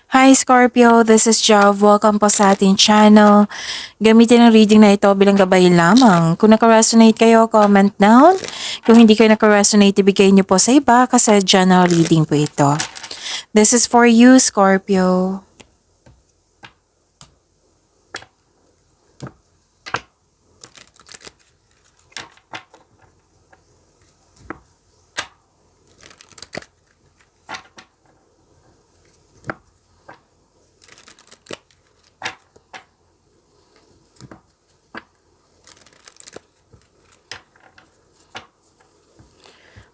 Hi Scorpio, this is Jav. Welcome po sa ating channel. Gamitin ang reading na ito bilang gabay lamang. Kung naka-resonate kayo, comment down. Kung hindi kayo naka-resonate, ibigay niyo po sa iba kasi general reading po ito. This is for you, Scorpio.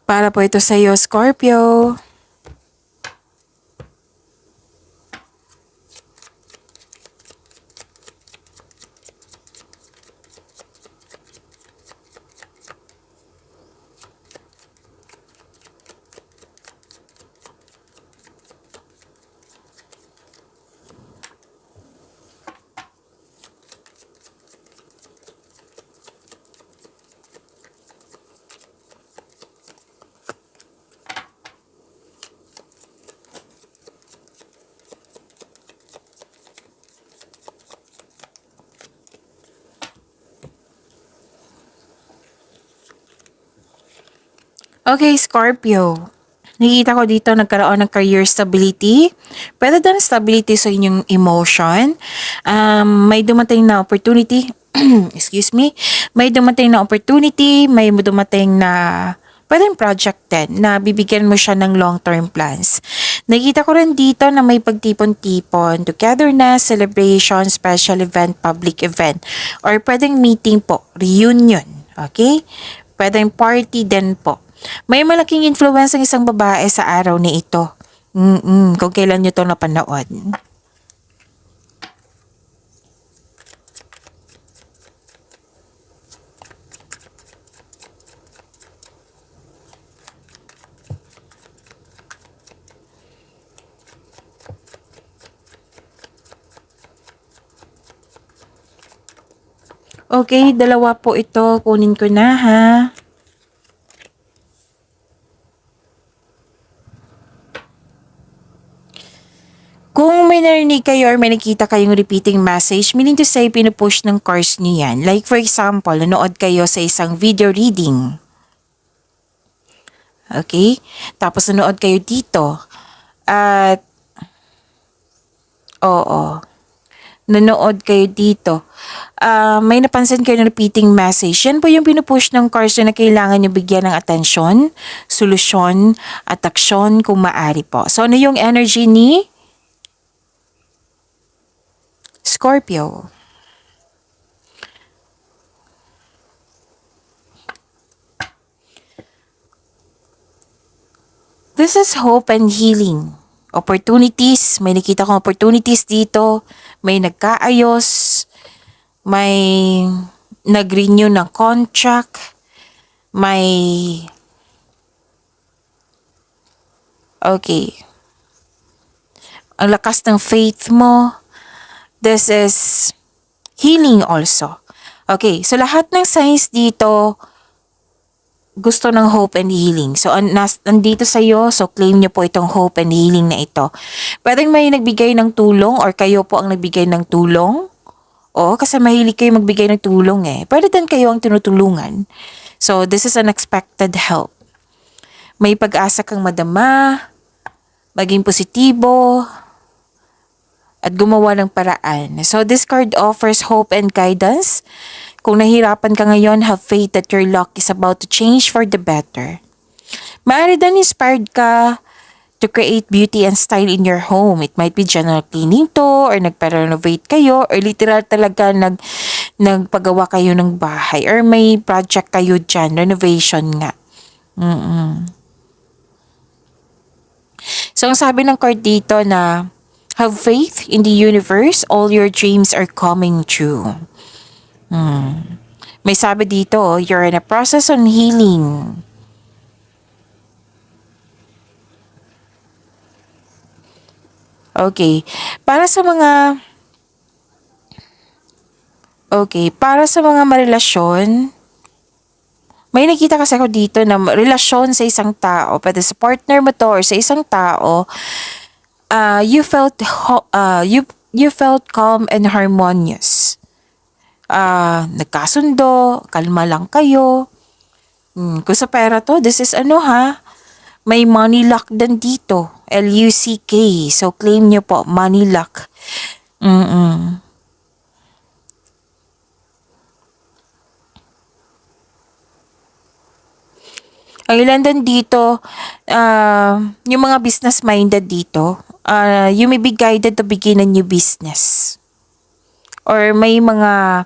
Para po ito sa iyo, Scorpio. Okay, Scorpio. Nakikita ko dito nagkaroon ng career stability. Pwede din stability sa inyong emotion. May dumating na opportunity. Excuse me. May dumating na opportunity. May dumating na pwedeng project din na bibigyan mo siya ng long-term plans. Nakikita ko rin dito na may pagtipon-tipon, togetherness, celebration, special event, public event, or pwedeng meeting po, reunion. Okay? Pwedeng party din po. May malaking influence ang isang babae sa araw na ito. Kung kailan nyo ito napanood. Okay, dalawa po ito. Kunin ko na ha. Kung may narinig kayo or may nakita kayong repeating message, meaning to say, pinupush ng course niyo yan. Like for example, nanood kayo sa isang video reading. Okay? Tapos nanood kayo dito. At, oo, nanood kayo dito. May napansin kayo ng repeating message. Yan po yung pinupush ng course na kailangan nyo bigyan ng atensyon, solusyon, at aksyon kung maaari po. So, ano yung energy ni Scorpio? This is hope and healing. Opportunities. May nakita kong opportunities dito. May nagkaayos. May nag-renew ng contract. May... Okay. Ang lakas ng faith mo. This is healing also. Okay, so lahat ng signs dito gusto ng hope and healing. So, nandito sa iyo, so claim nyo po itong hope and healing na ito. Pwedeng may nagbigay ng tulong or kayo po ang nagbigay ng tulong. O, kasi mahilig kayo magbigay ng tulong eh. Pwede din kayo ang tinutulungan. So, this is unexpected help. May pag-asa kang madama, maging positibo, at gumawa ng paraan. So, this card offers hope and guidance. Kung nahirapan ka ngayon, have faith that your luck is about to change for the better. Maaari din inspired ka to create beauty and style in your home. It might be general cleaning to, or nagpa-renovate kayo, or literal talaga nagpagawa kayo ng bahay, or may project kayo dyan, renovation nga. So, ang sabi ng card dito na, have faith in the universe, all your dreams are coming true. May sabi dito, you're in a process on healing. Okay. Para sa mga marelasyon, may nakita kasi ako dito na relasyon sa isang tao, pwede sa partner mo to or sa isang tao, you felt calm and harmonious. Nagkasundo, kalma lang kayo. Kung sa pera to, this is ano ha, may money luck din dito. Luck. So, claim nyo po, money luck. Mm-mm. Ang ilan din dito, yung mga business-minded dito, you may be guided to begin a new business. Or may mga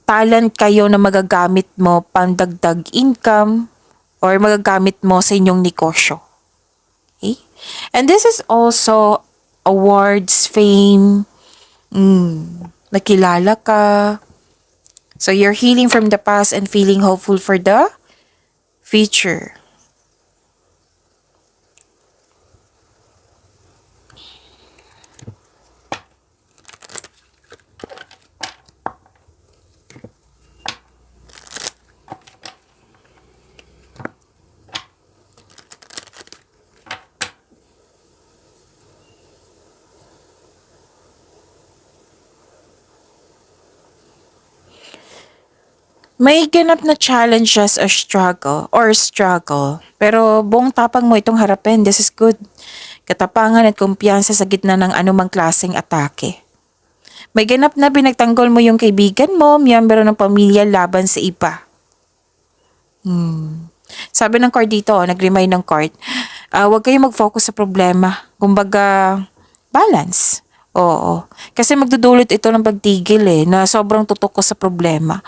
talent kayo na magagamit mo pandagdag income or magagamit mo sa inyong negosyo. Okay? And this is also awards, fame, nakilala ka. So you're healing from the past and feeling hopeful for the future. May ganap na challenges or struggle. Pero buong tapang mo itong harapin. This is good. Katapangan at kumpiyansa sa gitna ng anumang klaseng atake. May ganap na pinagtanggol mo yung kaibigan mo, miyembro ng pamilya laban sa iba. Sabi ng card dito, nag-remind ng card, huwag kayong mag-focus sa problema. Kumbaga, balance. Oo. Kasi magdudulot ito ng pagtigil na sobrang tutok ko sa problema.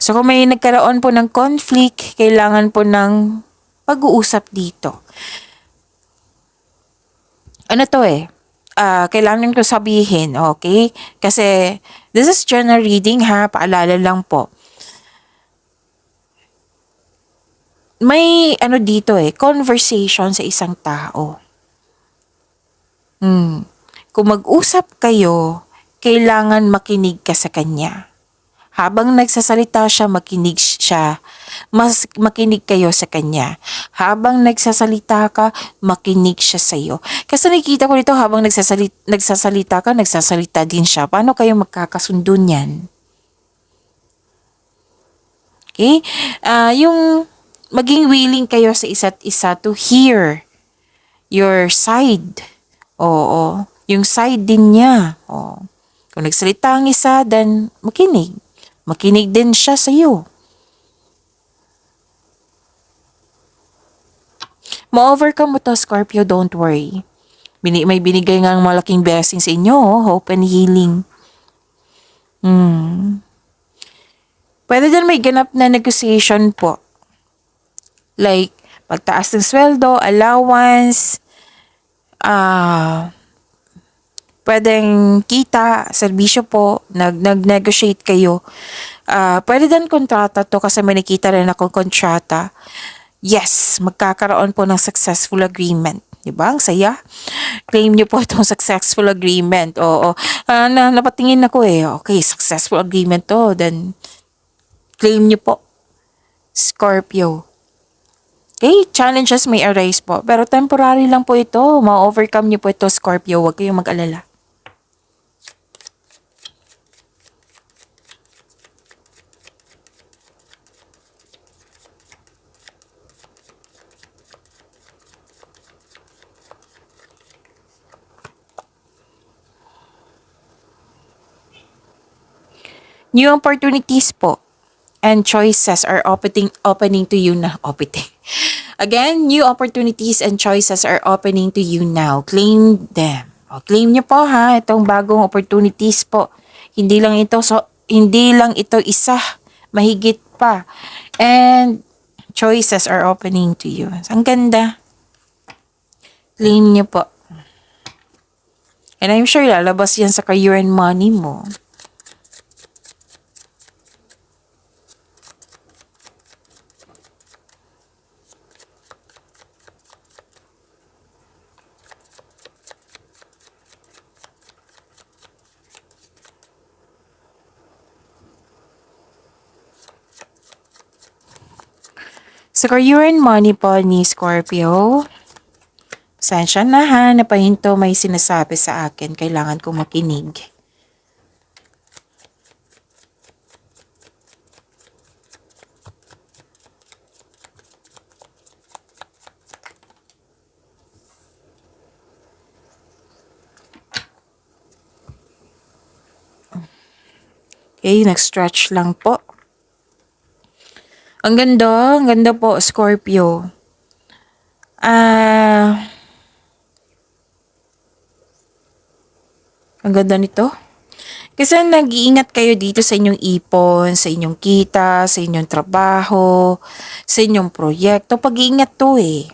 So kung may nagkaroon po ng conflict, kailangan po ng pag-uusap dito. Ano to kailangan ko sabihin, okay? Kasi this is general reading ha, paalala lang po. May ano dito conversation sa isang tao. Kung mag-usap kayo, kailangan makinig ka sa kanya. Habang nagsasalita siya, makinig siya. Mas makinig kayo sa kanya. Habang nagsasalita ka, makinig siya sa iyo. Kasi nakikita ko dito habang nagsasalita ka, nagsasalita din siya. Paano kayo magkakasundo niyan? Okay? Yung maging willing kayo sa isa't isa to hear your side. Oo. Yung side din niya. Oo. Kung nagsalita ang isa, then makinig. Makinig din siya sa iyo. Ma-overcome mo to, Scorpio, don't worry. May binigay nga ng malaking blessing sa inyo, hope and healing. Pwede din may ganap na negotiation po. Like, pagtaas ng sweldo, allowance, pwedeng kita, serbisyo po, nag-negotiate kayo. Pwede din kontrata to kasi may nakita rin akong kontrata. Yes, magkakaroon po ng successful agreement. Diba? Ang saya. Claim niyo po itong successful agreement. Oo. Napatingin ako Okay, successful agreement to. Then, claim niyo po. Scorpio. Okay, challenges may arise po. Pero temporary lang po ito. Ma-overcome niyo po ito, Scorpio. Huwag kayong mag-alala. New opportunities po and choices are opening to you na opening. Again, new opportunities and choices are opening to you now. Claim them. Claim niyo po ha, itong bagong opportunities po. Hindi lang ito isa, mahigit pa. And choices are opening to you. Ang ganda. Claim niyo po. And I'm sure lalabas yan sa career and money mo. Sa career and money po ni Scorpio, pasensya na ha, napahinto may sinasabi sa akin. Kailangan ko makinig. Okay, nag-stretch lang po. Ang ganda po, Scorpio. Ang ganda nito. Kasi nag-iingat kayo dito sa inyong ipon, sa inyong kita, sa inyong trabaho, sa inyong proyekto. Pag-iingat to eh.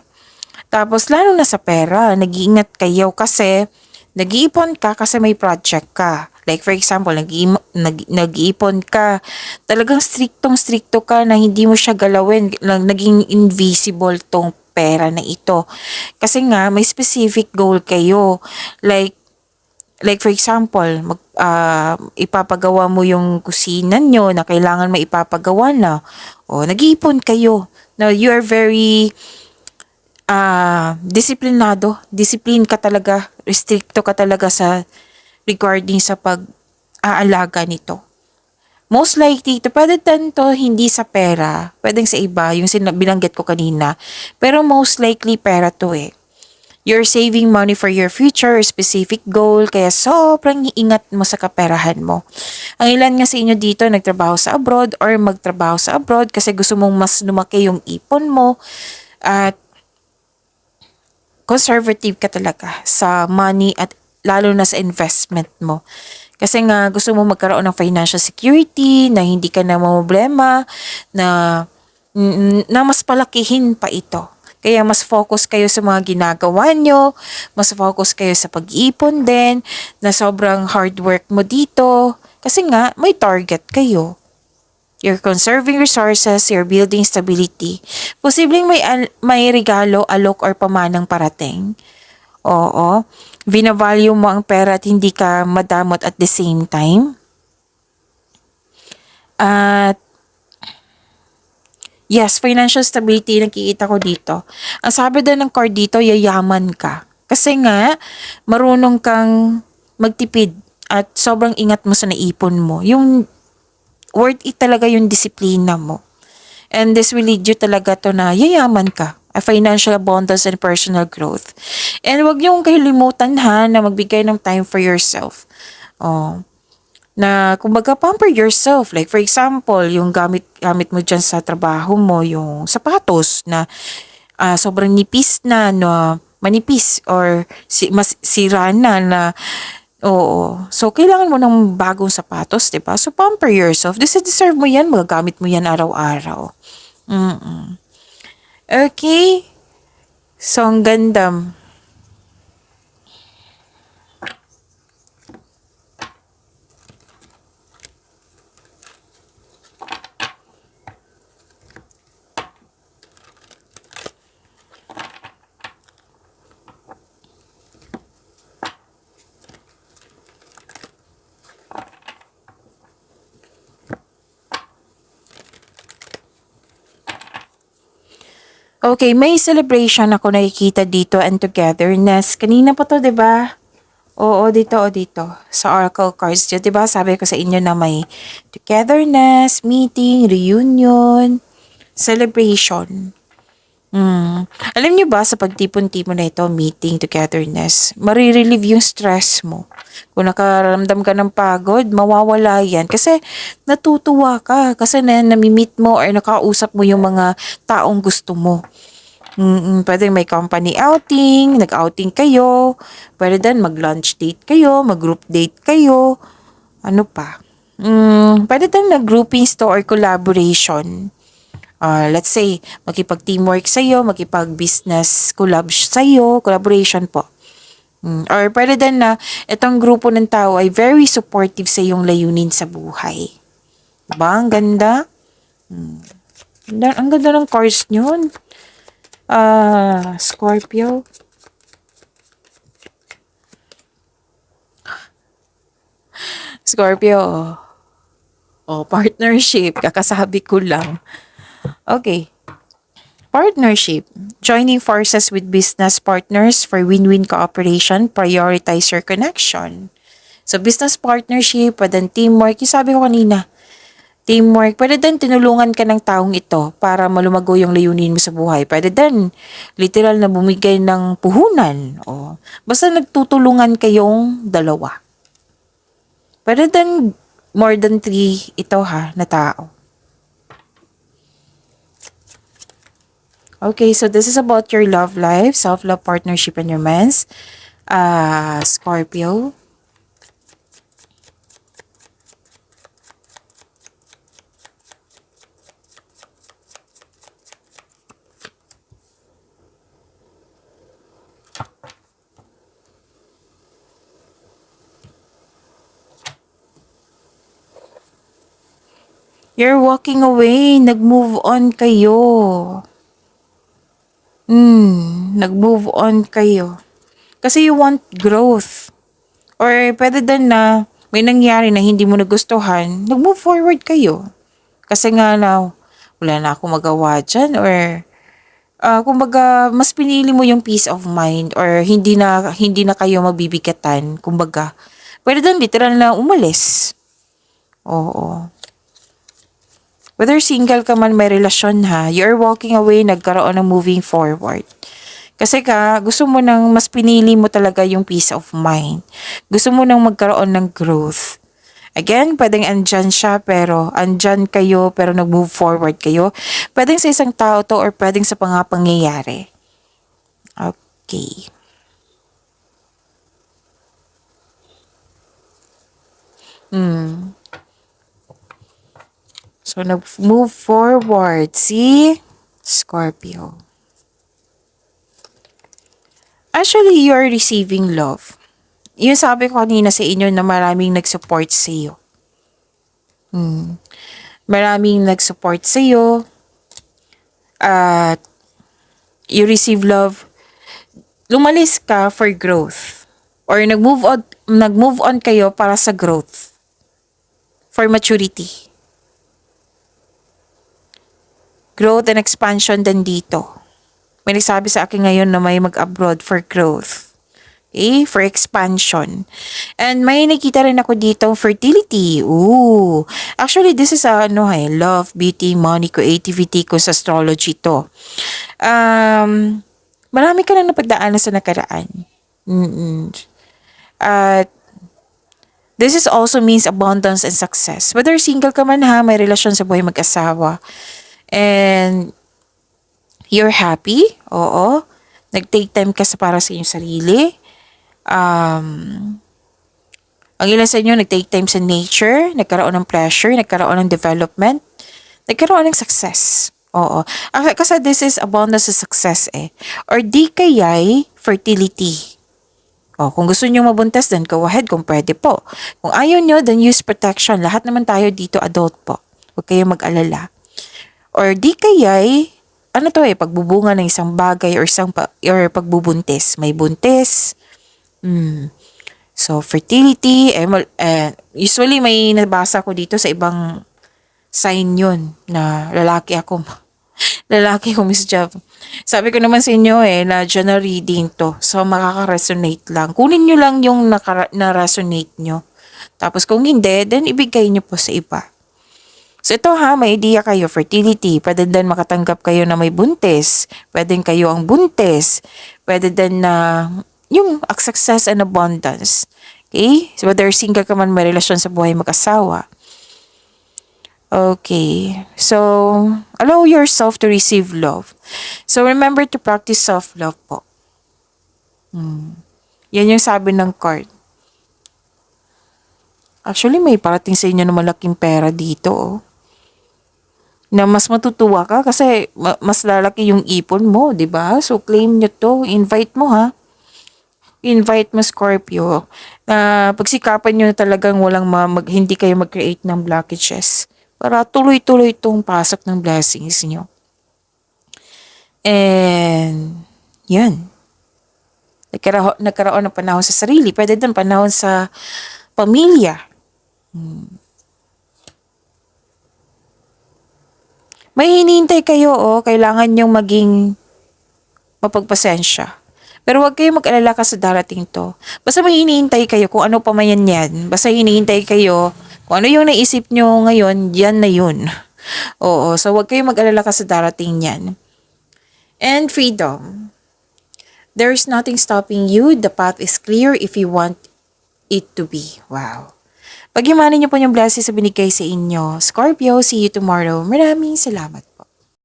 Tapos lalo na sa pera, nag-iingat kayo kasi nag-iipon ka kasi may project ka. Like for example, nag-iipon ka. Talagang striktong-strikto ka na hindi mo siya galawin. Naging invisible tong pera na ito. Kasi nga, may specific goal kayo. Like for example, ipapagawa mo yung kusina nyo na kailangan maipapagawa na. O, nag-iipon kayo. Now, you are very disiplinado. Discipline ka talaga. Restricto ka talaga sa regarding sa pag-aalaga nito. Most likely, ito pwede tanto hindi sa pera. Pwedeng sa iba, yung binanggit ko kanina. Pero most likely, pera to eh. You're saving money for your future or specific goal, kaya sobrang iingat mo sa kaperahan mo. Ang ilan nga sa inyo dito nagtrabaho sa abroad or magtrabaho sa abroad kasi gusto mong mas lumaki yung ipon mo at conservative ka talaga sa money at lalo na sa investment mo. Kasi nga gusto mo magkaroon ng financial security na hindi ka na problema na mas palakihin pa ito. Kaya mas focus kayo sa mga ginagawa nyo, mas focus kayo sa pag-iipon din, na sobrang hard work mo dito. Kasi nga, may target kayo. You're conserving resources, you're building stability. Posibleng may regalo, alok, or pamanang parating. Oo. Binavalue mo ang pera at hindi ka madamot at the same time. At yes, financial stability nakikita ko dito. Ang sabi din ng card dito, yayaman ka. Kasi nga, marunong kang magtipid at sobrang ingat mo sa naipon mo. Yung worth it talaga yung disiplina mo. And this will lead you talaga to na yayaman ka. A financial abundance and personal growth. And wag niyong kalimutan ha na magbigay ng time for yourself. Oh, na kumbaga pamper yourself. Like for example, yung gamit mo dyan sa trabaho mo, yung sapatos na sobrang nipis na manipis or mas sira na oo. So, kailangan mo ng bagong sapatos, diba? So, pamper yourself. Deserve mo yan, magagamit mo yan araw-araw. Okay? So, ang ganda. Okay, may celebration ako nakikita dito and togetherness. Kanina pa to, 'di ba? Oo, dito o dito. Sa Oracle cards dito, 'di ba? Sabi ko sa inyo na may togetherness, meeting, reunion, celebration. Alam niyo ba sa pagtipon-tipon na ito, meeting, togetherness, marirelieve yung stress mo. Kung nakaramdam ka ng pagod, mawawala yan. Kasi natutuwa ka. Kasi nami-meet mo or nakausap mo yung mga taong gusto mo. Pwede may company outing, nag-outing kayo. Pwede din mag-lunch date kayo, mag-group date kayo. Ano pa? Pwede din nag-groupings to or collaboration. Let's say, makipag-teamwork sa'yo, makipag-business sa'yo, collaboration po. Or pwede din na itong grupo ng tao ay very supportive sa iyong layunin sa buhay. Diba? Ang ganda. Ang ganda ng cards nyo. Scorpio. Scorpio. Partnership. Kakasabi ko lang. Okay. Partnership. Joining forces with business partners for win-win cooperation, prioritize your connection. So, business partnership, pwede teamwork. Yung sabi ko kanina, teamwork. Pwede din tinulungan ka ng taong ito para malumago yung layunin mo sa buhay. Pwede din, literal na bumigay ng puhunan. O, basta nagtutulungan kayong dalawa. Pwede din more than 3 ito na tao. Okay, so this is about your love life, self-love, partnership, and romance. Scorpio. You're walking away. Nag-move on kayo. Nag-move on kayo. Kasi you want growth. Or pwede din na may nangyari na hindi mo nagustuhan, nag-move forward kayo. Kasi nga na wala na akong magawa dyan or kumbaga mas pinili mo yung peace of mind or hindi na kayo mabibigatan. Kumbaga, pwede din literal na umalis. Oo. Whether single ka man, may relasyon you're walking away, nagkaroon ng moving forward. Kasi gusto mo nang mas pinili mo talaga yung peace of mind. Gusto mo nang magkaroon ng growth. Again, pwedeng andyan siya pero andyan kayo pero nag-move forward kayo. Pwedeng sa isang tao to or pwedeng sa pangyayari. Okay. So, nag-move forward. See? Scorpio. Actually, you are receiving love. Yung sabi ko kanina sa inyo na maraming nag-support sa iyo. Maraming nag-support sa iyo. At you receive love. Lumalis ka for growth. Or nag-move on kayo para sa growth. For maturity. Growth and expansion din dito. May nagsabi sa akin ngayon na may mag-abroad for growth. Okay? For expansion. And may nakita rin ako dito fertility. Ooh. Actually, this is love, beauty, money, creativity ko sa astrology to. Marami ka nang napagdaanan sa nakaraan. At this is also means abundance and success. Whether single ka man may relasyon sa buhay mag-asawa. And you're happy, oo. Nag-take time ka para sa iyong sarili. Ang ilan sa inyo, nag-take time sa nature, nagkaroon ng pleasure, nagkaroon ng development, nagkaroon ng success. Oo. Kasi this is abundance of success Or di kaya'y fertility. Kung gusto nyo mabuntis, then go ahead kung pwede po. Kung ayaw nyo, then use protection. Lahat naman tayo dito adult po. Huwag kayong mag-alala. Or di kaya'y pagbubunga ng isang bagay or pagbubuntis. May buntis. So, fertility, usually may nabasa ko dito sa ibang sign yun na lalaki ako. Lalaki ko, Miss Jav. Sabi ko naman sa inyo na general reading to. So, makaka-resonate lang. Kunin nyo lang yung na-resonate nyo. Tapos kung hindi, then ibigay nyo po sa iba. So ito may idea kayo, fertility. Pwede din makatanggap kayo na may buntis. Pwede kayo ang buntis. Pwede din na yung success and abundance. Okay? So whether single ka man, may relasyon sa buhay mag-asawa. Okay. So, allow yourself to receive love. So remember to practice self-love po. Yan yung sabi ng card. Actually, may parating sa inyo na malaking pera dito na mas matutuwa ka kasi mas lalaki yung ipon mo, di ba? So, claim nyo to. Invite mo Invite mo, Scorpio. Pagsikapan nyo na talagang hindi kayo mag-create ng blockages para tuloy-tuloy itong pasok ng blessings nyo. And, yan. Nagkaroon ng panahon sa sarili. Pwede din panahon sa pamilya. May hinihintay kayo, kailangan nyong maging mapagpasensya. Pero huwag kayong mag-alala ka sa darating to. Basta may hinihintay kayo kung ano pa man yan. Basta hinihintay kayo kung ano yung naisip nyo ngayon, yan na yun. Oo, so huwag kayong mag-alala ka sa darating yan. And freedom. There's nothing stopping you. The path is clear if you want it to be. Wow. Pag-imanin niyo po yung blessings sa binigay sa inyo. Scorpio, see you tomorrow. Maraming salamat.